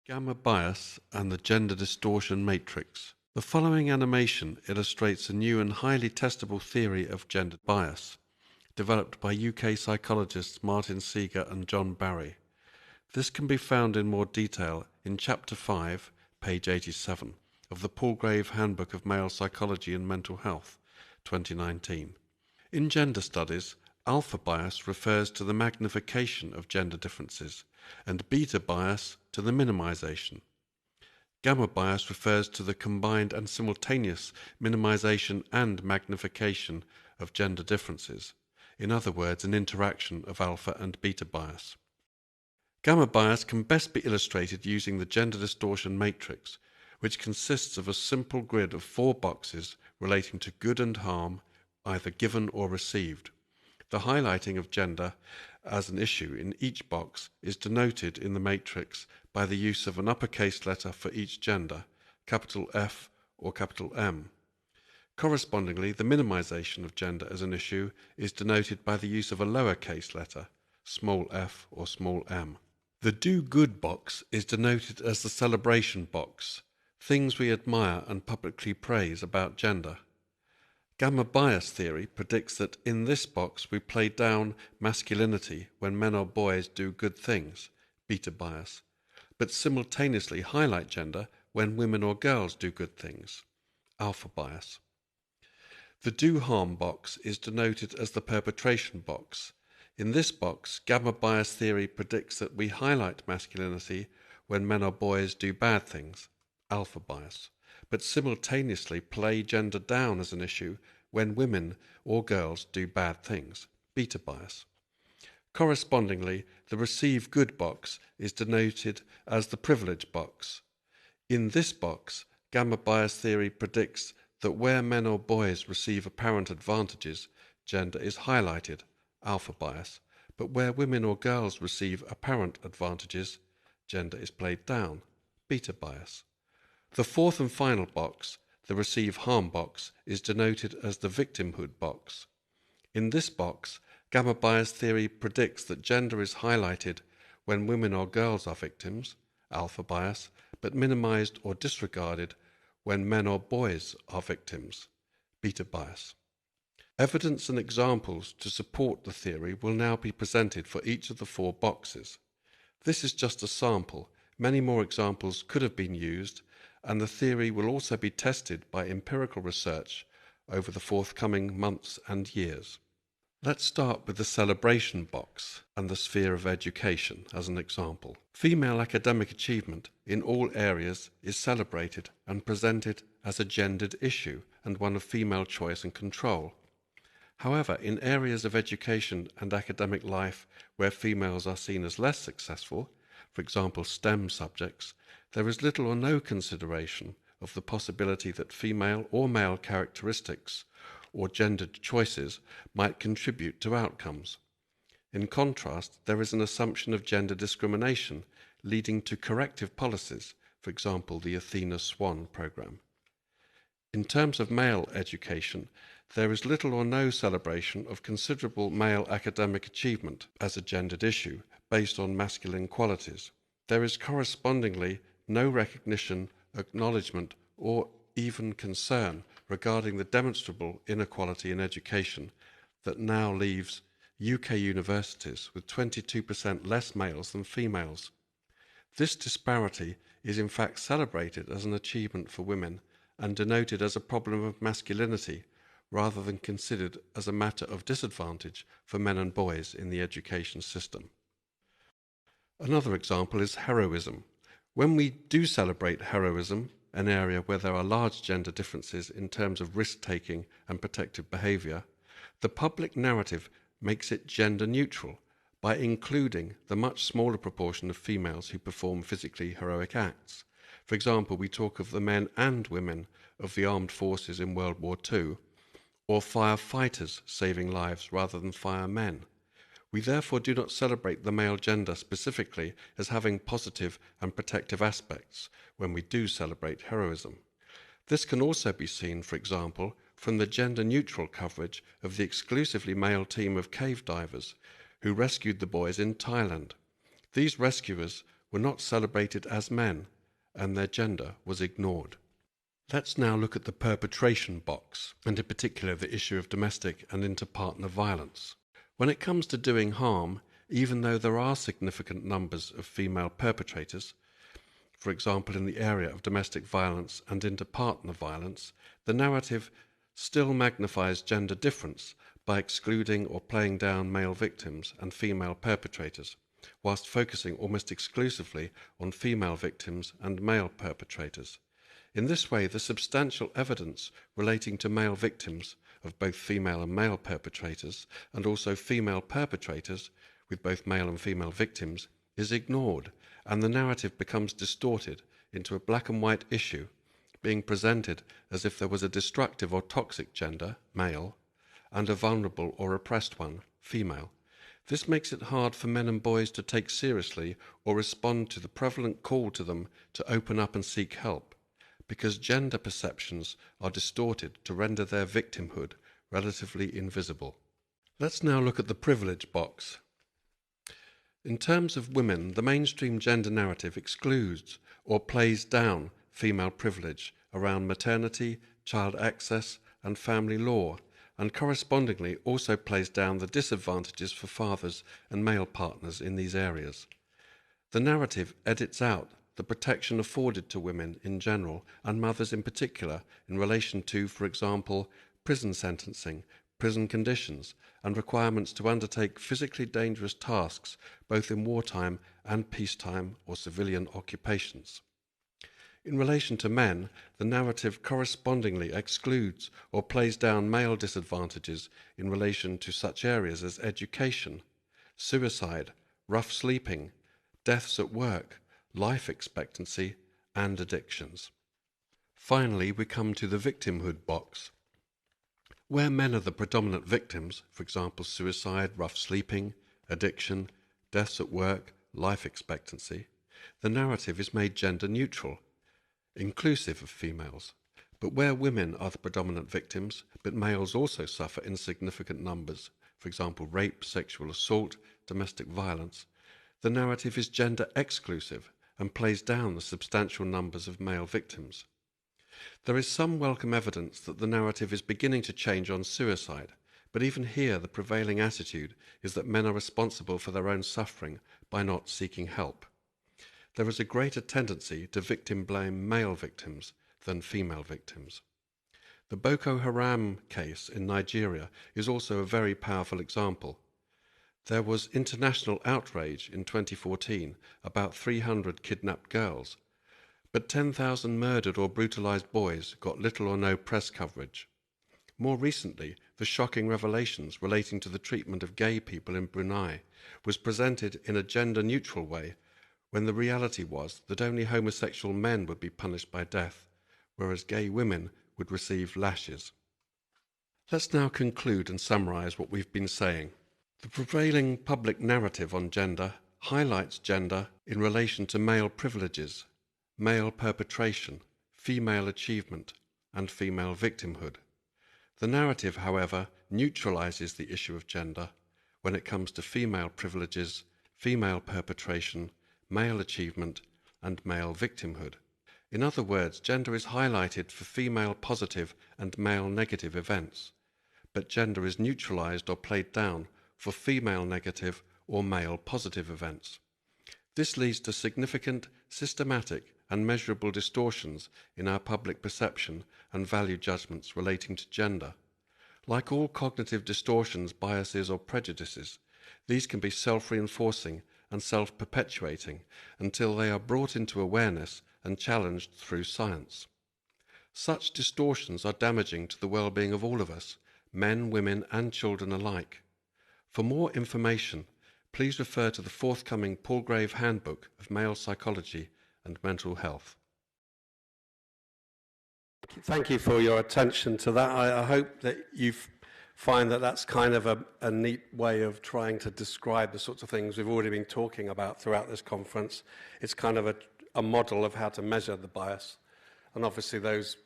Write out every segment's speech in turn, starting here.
Gamma bias and the gender distortion matrix. The following animation illustrates a new and highly testable theory of gender bias, developed by UK psychologists Martin Seager and John Barry. This can be found in more detail in Chapter 5, page 87, of the Palgrave Handbook of Male Psychology and Mental Health, 2019. In gender studies, alpha bias refers to the magnification of gender differences, and beta bias to the minimization. Gamma bias refers to the combined and simultaneous minimization and magnification of gender differences, in other words, an interaction of alpha and beta bias. Gamma bias can best be illustrated using the gender distortion matrix, which consists of a simple grid of 4 boxes relating to good and harm, either given or received. The highlighting of gender as an issue in each box is denoted in the matrix by the use of an uppercase letter for each gender, capital F or capital M. Correspondingly, the minimization of gender as an issue is denoted by the use of a lowercase letter, small f or small m. The do good box is denoted as the celebration box, things we admire and publicly praise about gender. Gamma bias theory predicts that in this box we play down masculinity when men or boys do good things, beta bias, but simultaneously highlight gender when women or girls do good things, alpha bias. The do harm box is denoted as the perpetration box. In this box, gamma bias theory predicts that we highlight masculinity when men or boys do bad things, alpha bias, but simultaneously play gender down as an issue when women or girls do bad things, beta bias. Correspondingly, the receive good box is denoted as the privilege box. In this box, gamma bias theory predicts that where men or boys receive apparent advantages, gender is highlighted, alpha bias, but where women or girls receive apparent advantages, gender is played down, beta bias. The fourth and final box, the receive harm box, is denoted as the victimhood box. In this box, gamma bias theory predicts that gender is highlighted when women or girls are victims, alpha bias, but minimized or disregarded when men or boys are victims, beta bias. Evidence and examples to support the theory will now be presented for each of the 4 boxes. This is just a sample. Many more examples could have been used, and the theory will also be tested by empirical research over the forthcoming months and years. Let's start with the celebration box and the sphere of education as an example. Female academic achievement in all areas is celebrated and presented as a gendered issue and one of female choice and control. However, in areas of education and academic life where females are seen as less successful, for example STEM subjects, there is little or no consideration of the possibility that female or male characteristics or gendered choices might contribute to outcomes. In contrast, there is an assumption of gender discrimination leading to corrective policies, for example the Athena Swan program. In terms of male education, there is little or no celebration of considerable male academic achievement as a gendered issue based on masculine qualities. There is correspondingly no recognition, acknowledgement, or even concern regarding the demonstrable inequality in education that now leaves UK universities with 22% less males than females. This disparity is in fact celebrated as an achievement for women and denoted as a problem of masculinity rather than considered as a matter of disadvantage for men and boys in the education system. Another example is heroism. When we do celebrate heroism, an area where there are large gender differences in terms of risk-taking and protective behaviour, the public narrative makes it gender neutral by including the much smaller proportion of females who perform physically heroic acts. For example, we talk of the men and women of the armed forces in World War II, or firefighters saving lives rather than firemen. We therefore do not celebrate the male gender specifically as having positive and protective aspects when we do celebrate heroism. This can also be seen, for example, from the gender-neutral coverage of the exclusively male team of cave divers who rescued the boys in Thailand. These rescuers were not celebrated as men, and their gender was ignored. Let's now look at the perpetration box, and in particular the issue of domestic and inter-partner violence. When it comes to doing harm, even though there are significant numbers of female perpetrators, for example in the area of domestic violence and inter-partner violence, the narrative still magnifies gender difference by excluding or playing down male victims and female perpetrators, whilst focusing almost exclusively on female victims and male perpetrators. In this way, the substantial evidence relating to male victims of both female and male perpetrators, and also female perpetrators with both male and female victims, is ignored, and the narrative becomes distorted into a black and white issue, being presented as if there was a destructive or toxic gender, male, and a vulnerable or oppressed one, female. This makes it hard for men and boys to take seriously or respond to the prevalent call to them to open up and seek help, because gender perceptions are distorted to render their victimhood relatively invisible. Let's now look at the privilege box. In terms of women, the mainstream gender narrative excludes or plays down female privilege around maternity, child access, and family law, and correspondingly also plays down the disadvantages for fathers and male partners in these areas. The narrative edits out the protection afforded to women in general and mothers in particular in relation to, for example, prison sentencing, prison conditions, and requirements to undertake physically dangerous tasks both in wartime and peacetime or civilian occupations. In relation to men, the narrative correspondingly excludes or plays down male disadvantages in relation to such areas as education, suicide, rough sleeping, deaths at work, life expectancy, and addictions. Finally, we come to the victimhood box. Where men are the predominant victims, for example suicide, rough sleeping, addiction, deaths at work, life expectancy, the narrative is made gender neutral, inclusive of females. But where women are the predominant victims, but males also suffer in significant numbers, for example rape, sexual assault, domestic violence, the narrative is gender exclusive and plays down the substantial numbers of male victims. There is some welcome evidence that the narrative is beginning to change on suicide, but even here the prevailing attitude is that men are responsible for their own suffering by not seeking help. There is a greater tendency to victim blame male victims than female victims. The Boko Haram case in Nigeria is also a very powerful example. There was international outrage in 2014 about 300 kidnapped girls, but 10,000 murdered or brutalized boys got little or no press coverage. More recently, the shocking revelations relating to the treatment of gay people in Brunei was presented in a gender-neutral way, when the reality was that only homosexual men would be punished by death, whereas gay women would receive lashes. Let's now conclude and summarize what we've been saying. The prevailing public narrative on gender highlights gender in relation to male privileges, male perpetration, female achievement, and female victimhood. The narrative, however, neutralizes the issue of gender when it comes to female privileges, female perpetration, male achievement, and male victimhood. In other words, gender is highlighted for female positive and male negative events, but gender is neutralized or played down for female negative or male positive events. This leads to significant, systematic, and measurable distortions in our public perception and value judgments relating to gender. Like all cognitive distortions, biases, or prejudices, these can be self-reinforcing and self-perpetuating until they are brought into awareness and challenged through science. Such distortions are damaging to the well-being of all of us, men, women, and children alike. For more information, please refer to the forthcoming Palgrave Handbook of Male Psychology and Mental Health. Thank you for your attention to that. I hope that you find that that's kind of a neat way of trying to describe the sorts of things we've already been talking about throughout this conference. It's kind of a model of how to measure the bias. And obviously those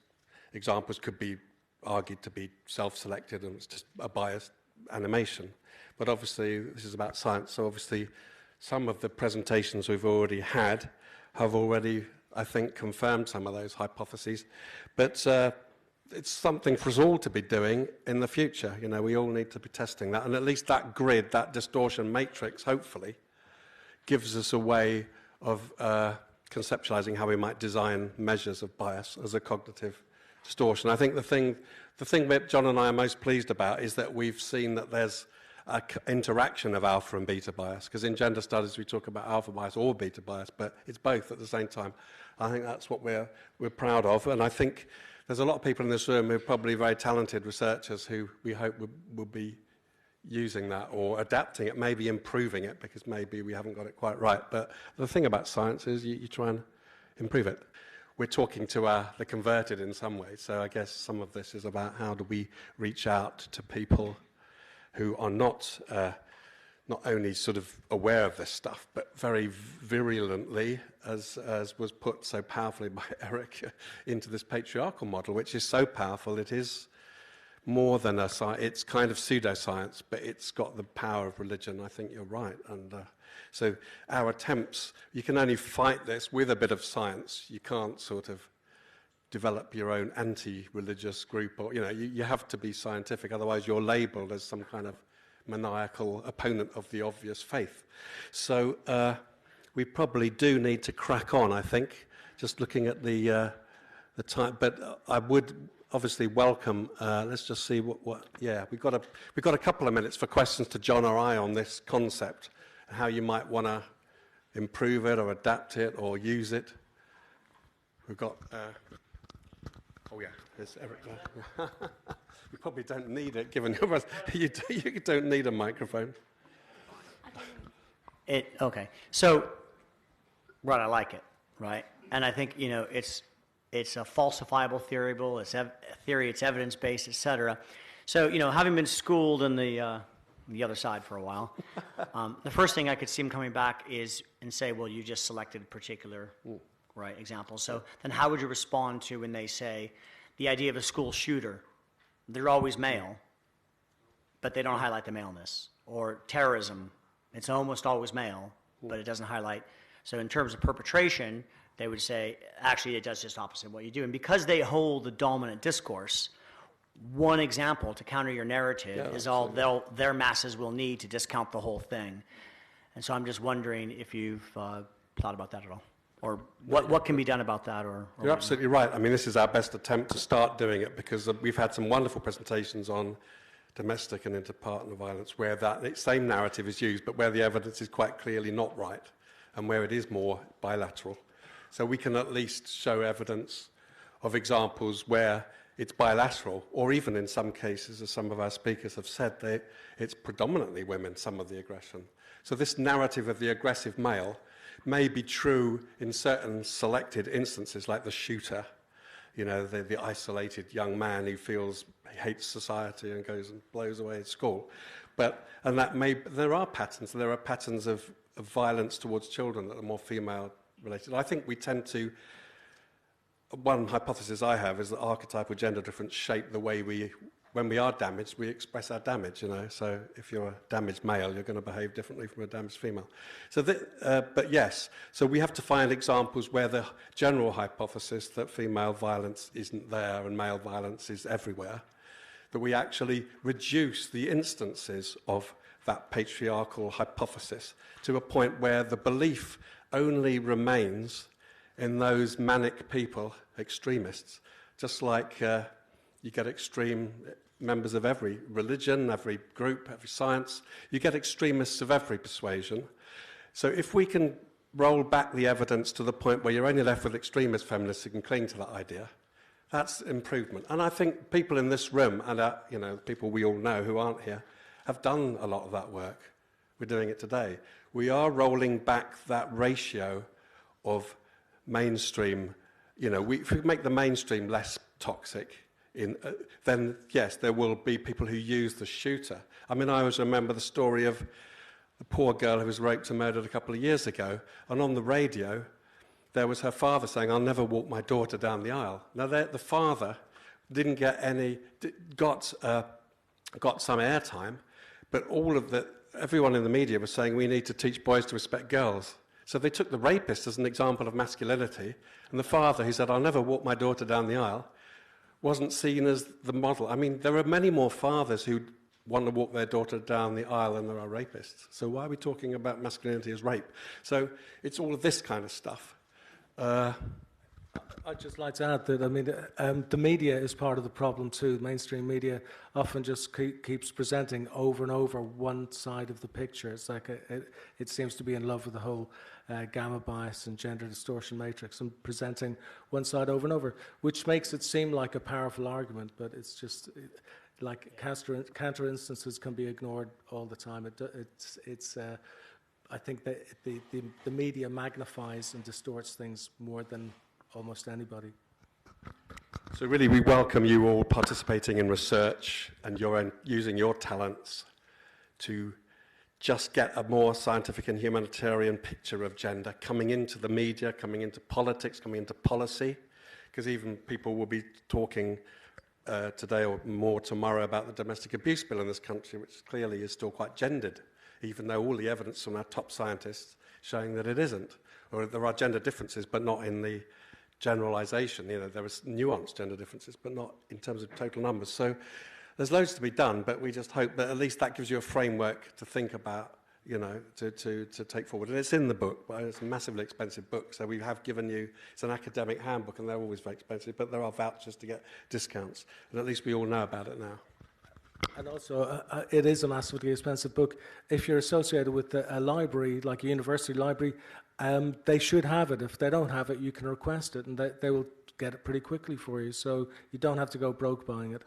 examples could be argued to be self-selected and it's just a biased animation. But obviously this is about science, so obviously some of the presentations we've already had have already, I think, confirmed some of those hypotheses. But it's something for us all to be doing in the future. You know, we all need to be testing that. And at least that grid, that distortion matrix, hopefully, gives us a way of conceptualizing how we might design measures of bias as a cognitive distortion. I think the thing that John and I are most pleased about is that we've seen that there's an interaction of alpha and beta bias, because in gender studies we talk about alpha bias or beta bias, but it's both at the same time. I think that's what we're proud of, and I think there's a lot of people in this room who are probably very talented researchers who we hope will be using that or adapting it, maybe improving it, because maybe we haven't got it quite right. But the thing about science is you try and improve it. We're talking to the converted in some ways, so I guess some of this is about how do we reach out to people who are not only sort of aware of this stuff, but very virulently, as was put so powerfully by Eric, into this patriarchal model, which is so powerful. It is more than a science. It's kind of pseudoscience, but it's got the power of religion. I think you're right. And so our attempts, you can only fight this with a bit of science. You can't sort of develop your own anti-religious group, or you have to be scientific, otherwise you're labeled as some kind of maniacal opponent of the obvious faith. So we probably do need to crack on, I think, just looking at the time. But I would obviously welcome, let's just see we've got a couple of minutes for questions to John or I on this concept, how you might want to improve it or adapt it or use it. We've got oh yeah, there's Eric there. You probably don't need it, given you don't need a microphone. Okay. So, right, I like it, right? And I think it's a falsifiable theory, it's evidence-based, etc. So having been schooled in the other side for a while, the first thing I could see him coming back is and say, well, you just selected a particular. Right, example. So then how would you respond to when they say the idea of a school shooter, they're always male, but they don't highlight the maleness? Or terrorism, it's almost always male, but it doesn't highlight. So in terms of perpetration, they would say, actually, it does just opposite what you do. And because they hold the dominant discourse, one example to counter your narrative is all their masses will need to discount the whole thing. And so I'm just wondering if you've thought about that at all. Or what can be done about that? Or You're absolutely right. I mean, this is our best attempt to start doing it, because we've had some wonderful presentations on domestic and interpartner violence where that same narrative is used, but where the evidence is quite clearly not right and where it is more bilateral. So we can at least show evidence of examples where it's bilateral, or even in some cases, as some of our speakers have said, it's predominantly women, some of the aggression. So this narrative of the aggressive male may be true in certain selected instances, like the shooter, the isolated young man who feels he hates society and goes and blows away at school. There are patterns of violence towards children that are more female related. I think we tend to, one hypothesis I have is that archetypal gender difference shape the way when we are damaged, we express our damage, So if you're a damaged male, you're going to behave differently from a damaged female. So, but yes, so we have to find examples where the general hypothesis that female violence isn't there and male violence is everywhere, that we actually reduce the instances of that patriarchal hypothesis to a point where the belief only remains in those manic people, extremists, just like you get extreme members of every religion, every group, every science. You get extremists of every persuasion. So if we can roll back the evidence to the point where you're only left with extremist feminists who can cling to that idea, that's improvement. And I think people in this room and people we all know who aren't here have done a lot of that work. We're doing it today. We are rolling back that ratio of mainstream. If we make the mainstream less toxic, then yes, there will be people who use the shooter. I mean, I always remember the story of the poor girl who was raped and murdered a couple of years ago, and on the radio there was her father saying, "I'll never walk my daughter down the aisle." Now, the father didn't get got some airtime, But everyone in the media was saying we need to teach boys to respect girls. So they took the rapist as an example of masculinity, and the father who said, I'll never walk my daughter down the aisle, wasn't seen as the model. I mean, there are many more fathers who want to walk their daughter down the aisle than there are rapists. So why are we talking about masculinity as rape? So it's all of this kind of stuff. I'd just like to add that, I mean, the media is part of the problem too. Mainstream media often just keeps presenting over and over one side of the picture. It's like it seems to be in love with the whole gamma bias and gender distortion matrix and presenting one side over and over, which makes it seem like a powerful argument, but it's just like counter instances can be ignored all the time. I think that the media magnifies and distorts things more than almost anybody. So really we welcome you all participating in research and using your talents to just get a more scientific and humanitarian picture of gender coming into the media, coming into politics, coming into policy, because even people will be talking today or more tomorrow about the domestic abuse bill in this country, which clearly is still quite gendered, even though all the evidence from our top scientists showing that it isn't, or there are gender differences, but not in the generalization. You know, there is nuanced gender differences, but not in terms of total numbers. So there's loads to be done, but we just hope that at least that gives you a framework to think about, you know, to take forward. And it's in the book, but it's a massively expensive book, so we have given you, it's an academic handbook, and they're always very expensive, but there are vouchers to get discounts, and at least we all know about it now. And also, it is a massively expensive book. If you're associated with a library, like a university library, they should have it. If they don't have it, you can request it, and they will get it pretty quickly for you. So you don't have to go broke buying it.